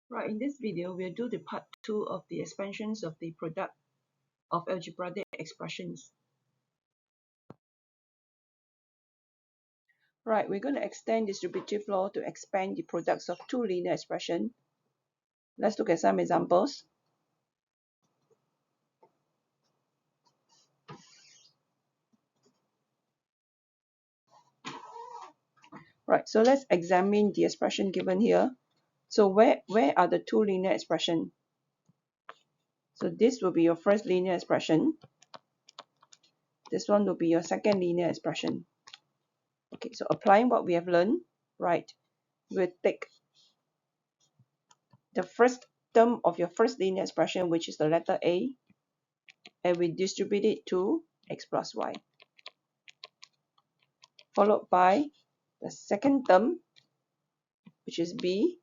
Right, in this video, we'll do the part 2 of the expansions of the product of algebraic expressions. Right, we're going to extend distributive law to expand the products of two linear expressions. Let's look at some examples. Right, so let's examine the expression given here. So where are the two linear expressions? So this will be your first linear expression. This one will be your second linear expression. Okay, so applying what we have learned, right, we'll take the first term of your first linear expression, which is the letter A, and we distribute it to x plus y, followed by the second term, which is B,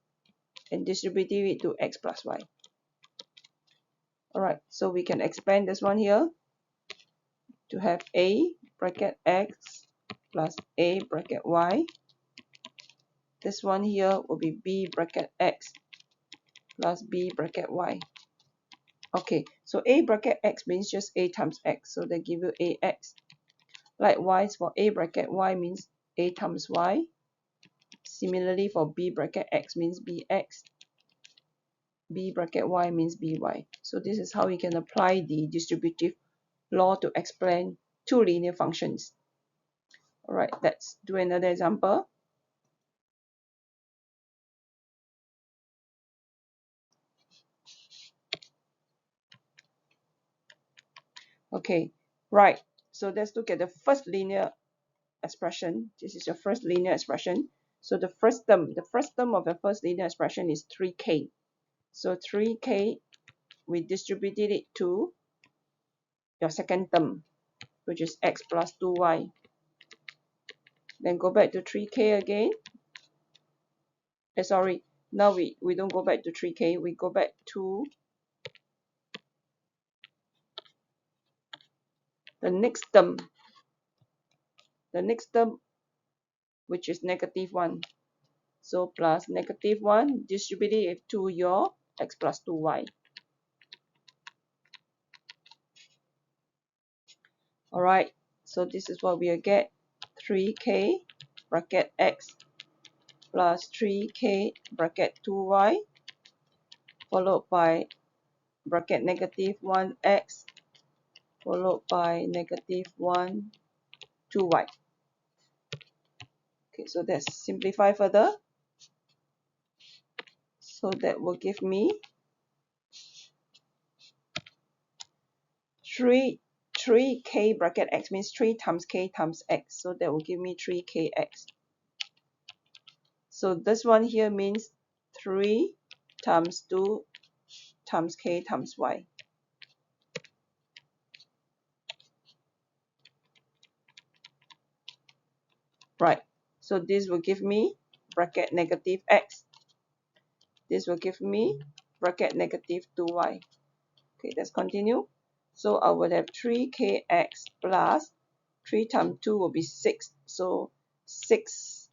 and distributing it to x plus y. Alright, so we can expand this one here to have A bracket x plus A bracket y. This one here will be B bracket x plus B bracket y. Okay, so A bracket x means just A times x, so they give you AX. Likewise, for A bracket y means A times y. Similarly, for B bracket x means BX. B bracket y means by. So this is how we can apply the distributive law to explain two linear functions. Alright, let's do another example. Okay, right. So let's look at the first linear expression. This is your first linear expression. So the first term of the first linear expression is 3k. So 3k, we distributed it to your second term, which is x plus 2y. Then go back to 3k again. Sorry, now we don't go back to 3k, we go back to the next term, which is -1. So plus -1, distribute it to your x plus 2y. Alright, so this is what we'll get. 3k bracket x plus 3k bracket 2y followed by bracket -1x followed by -1 2y. Okay, so let's simplify further. So that will give me 3k bracket x means 3 times k times x. So that will give me 3kx. So this one here means 3 times 2 times k times y. Right. So this will give me bracket -x. This will give me bracket -2y. Okay, let's continue. So I will have 3kx plus 3 times 2 will be 6. So 6ky.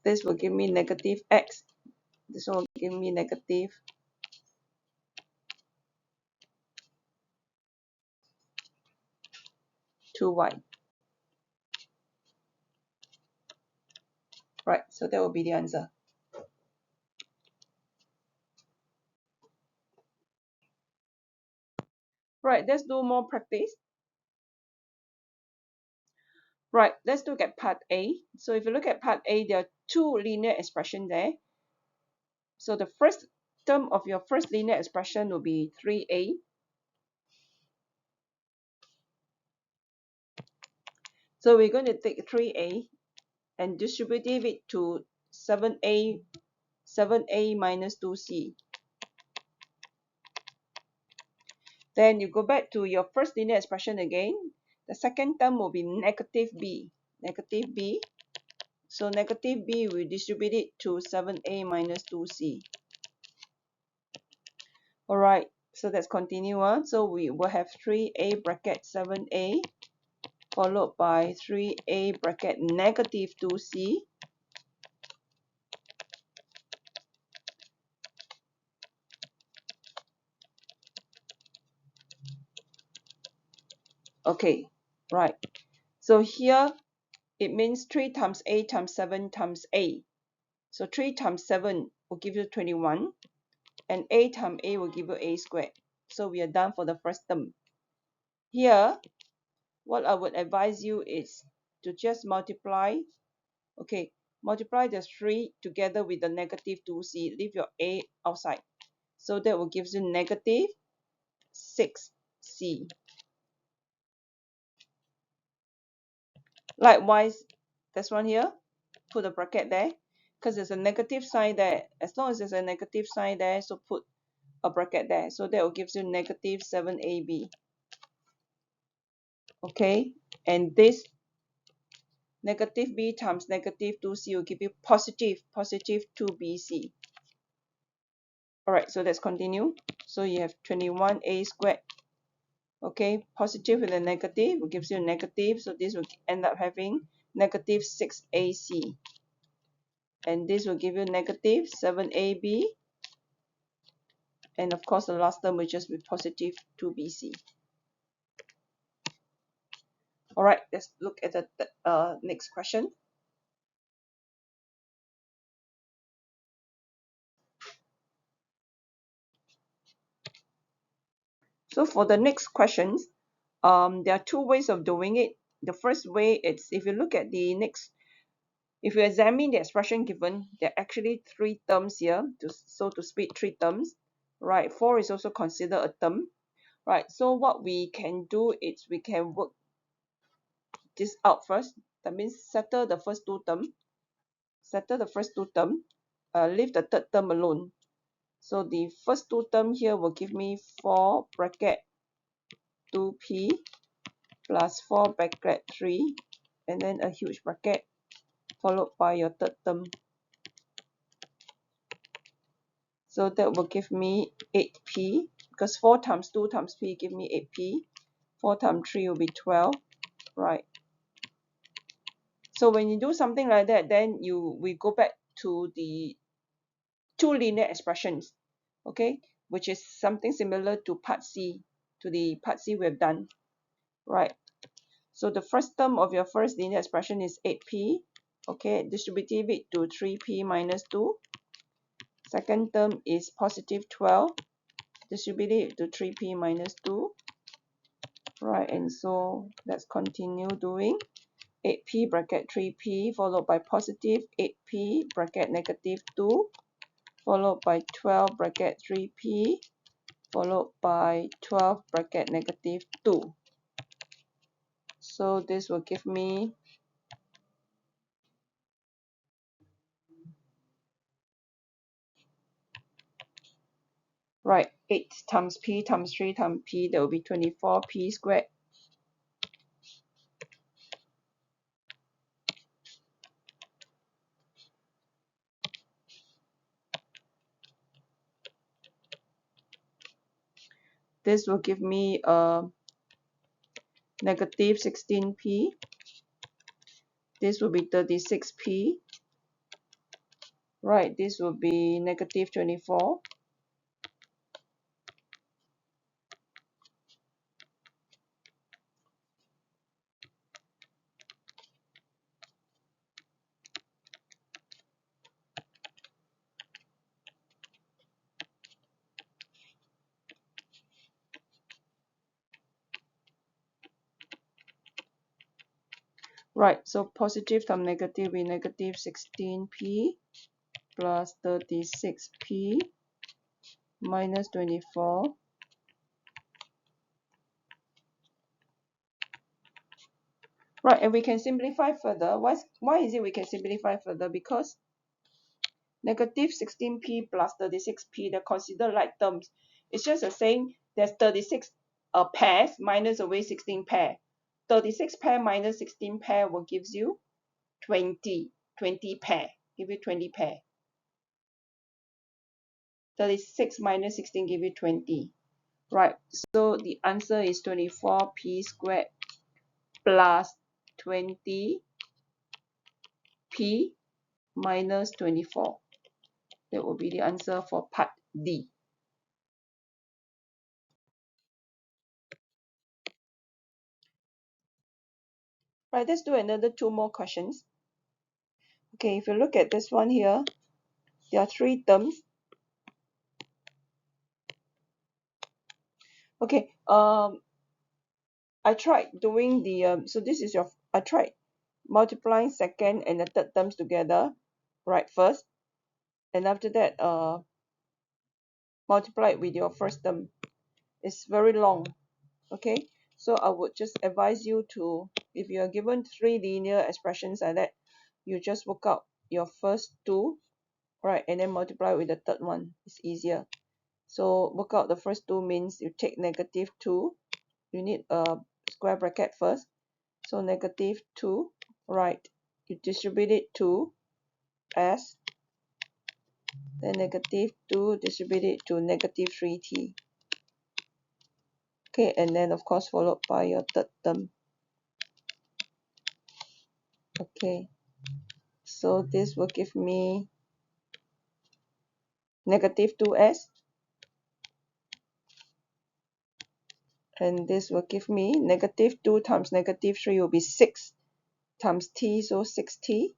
This will give me -x. This one will give me -2y. Right, so that will be the answer. Right, let's do more practice. Right, let's look at part A. So if you look at part A, there are two linear expressions there. So the first term of your first linear expression will be 3a. So we're going to take 3a and distribute it to 7a minus 2c. Then you go back to your first linear expression again. The second term will be -b. So -b, we distribute it to 7a minus 2c. Alright, so let's continue on. So we will have 3a bracket 7a followed by 3a bracket negative 2c, okay, right. So here it means 3 times a times 7 times a. So 3 times 7 will give you 21, and a times a will give you a squared. So we are done for the first term. Here, what I would advise you is to just multiply, okay, multiply the 3 together with the negative 2c, leave your a outside. So that will give you negative 6c. Likewise, this one here, put a bracket there, because there's a negative sign there. As long as there's a negative sign there, so put a bracket there. So that will give you negative 7ab. Okay, and this negative b times negative 2c will give you positive 2bc. Alright, so let's continue. So you have 21a squared. Okay, positive with a negative will gives you a negative, so this will end up having negative 6ac. And this will give you negative 7ab. And of course, the last term will just be positive 2bc. Alright, let's look at the next question. So for the next questions, there are two ways of doing it. The first way is, if you look at the next, if you examine the expression given, there are actually 3 terms here, so to speak 3 terms, right? 4 is also considered a term, right? So what we can do is we can work this out first. That means settle the first 2 terms, leave the third term alone. So the first 2 terms here will give me 4 bracket 2p plus 4 bracket 3, and then a huge bracket followed by your third term. So that will give me 8p, because 4 times 2 times p give me 8p. 4 times 3 will be 12, right? So when you do something like that, then we go back to the 2 linear expressions, okay, which is something similar to part C, to the part C we've done, right? So the first term of your first linear expression is 8p, okay, distributive it to 3p minus 2. Second term is positive 12, distribute it to 3p minus 2, right? And so let's continue doing 8p bracket 3p followed by positive 8p bracket negative 2 followed by 12 bracket 3p followed by 12 bracket negative 2. So this will give me right 8 times p times 3 times p, that will be 24p squared. This will give me negative 16p. This will be 36p. Right, this will be negative 24. Right, so positive times negative will be negative 16p plus 36p minus 24. Right, and we can simplify further. Why is it we can simplify further? Because negative 16p plus 36p, they're considered like terms. It's just a saying there's 36 pairs minus away 16 pair. 36 pair minus 16 pair will gives you 20 pair. Give you 20 pair. 36 minus 16 give you 20. Right, so the answer is 24p squared plus 20p minus 24. That will be the answer for part D. Right, let's do another 2 more questions. Okay, if you look at this one here, there are 3 terms. Okay, I tried doing the, so this is I tried multiplying second and the third terms together, right, first, and after that, multiply it with your first term. It's very long, okay? So I would just advise you to, if you are given 3 linear expressions like that, you just work out your first 2, right, and then multiply with the third one. It's easier. So work out the first 2 means you take -2. You need a square bracket first. So -2, right? You distribute it to s, then -2 distribute it to -3t. Okay, and then of course followed by your third term. Okay, so this will give me -2s, and this will give me -2 times -3 will be 6 times t, so 6t.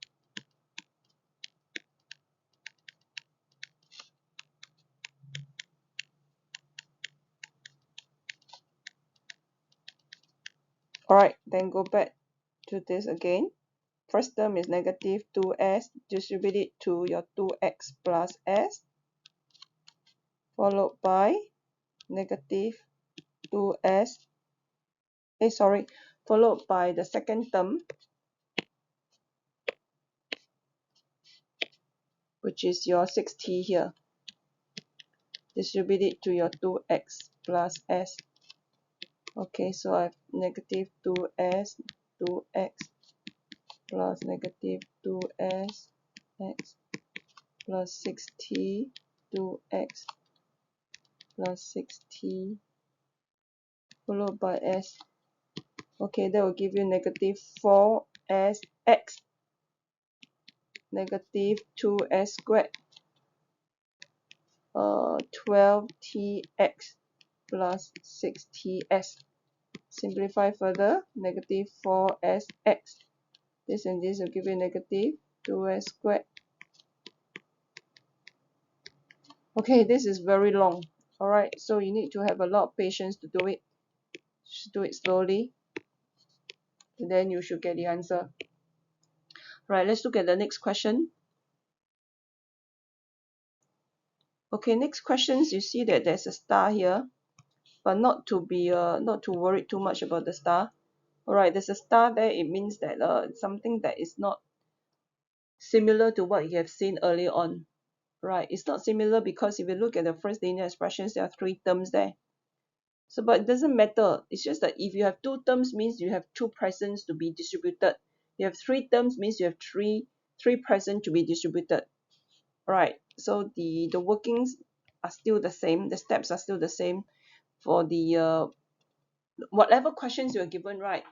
Alright, then go back to this again. First term is -2s, distribute it to your 2x plus s, followed by -2s, followed by the second term, which is your 6t here. Distribute it to your 2x plus s. Okay, so I have -2s, 2x plus -2s, x plus 6t, 2x plus 6t, followed by s. Okay, that will give you -4sx, -2s squared, 12tx plus 6ts. Simplify further, -4sx. This and this will give you -2s squared. Okay, this is very long. Alright, so you need to have a lot of patience to do it. Just do it slowly, and then you should get the answer. Right, let's look at the next question. Okay, next questions, you see that there's a star here, but not to worry too much about the star. Alright, there's a star there. It means that something that is not similar to what you have seen earlier on. Right, it's not similar because if you look at the first linear expressions, there are 3 terms there. So, but it doesn't matter. It's just that if you have 2 terms, means you have 2 presents to be distributed. You have 3 terms, means you have three presents to be distributed. Right. So the workings are still the same. The steps are still the same for the whatever questions you are given. Right.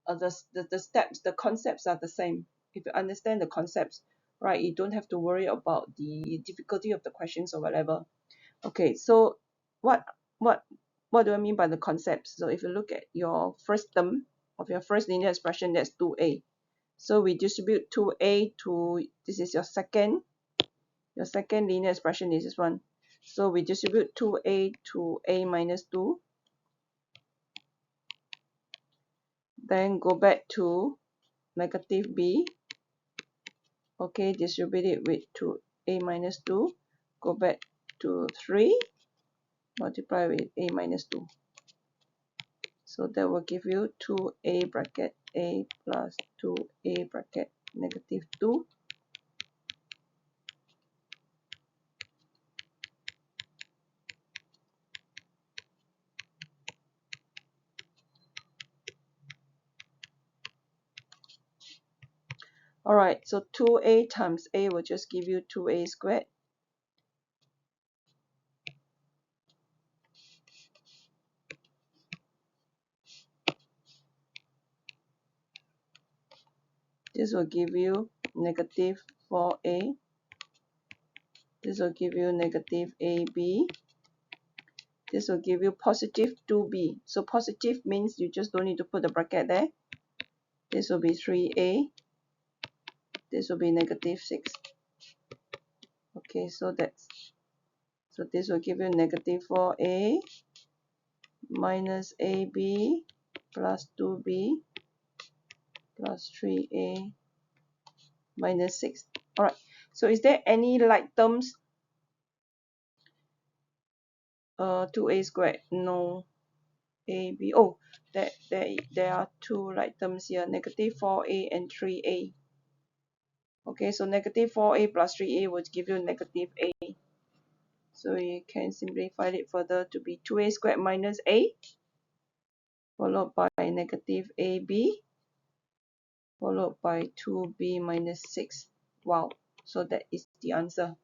The steps, the concepts are the same. If you understand the concepts, right, you don't have to worry about the difficulty of the questions or whatever. Okay, so what what do I mean by the concepts? So if you look at your first term of your first linear expression, that's 2a. So we distribute 2a to, this is your second linear expression is this one. So we distribute 2a to a minus 2. Then go back to -b. Okay, distribute it with to a minus 2. Go back to 3. Multiply with a minus 2. So that will give you 2a bracket a plus 2a bracket -2. Alright, so 2a times a will just give you 2a squared. This will give you negative 4a. This will give you negative ab. This will give you positive 2b. So positive means you just don't need to put the bracket there. This will be 3a. This will be negative 6. Okay, so this will give you negative 4a minus ab plus 2b plus 3a minus 6. Alright, so is there any like terms? 2a squared, no. ab, oh, there are two like terms here, negative 4a and 3a. Okay, so negative 4a plus 3a would give you negative a. So you can simplify it further to be 2a squared minus a, followed by negative ab, followed by 2b minus 6. Wow, so that is the answer.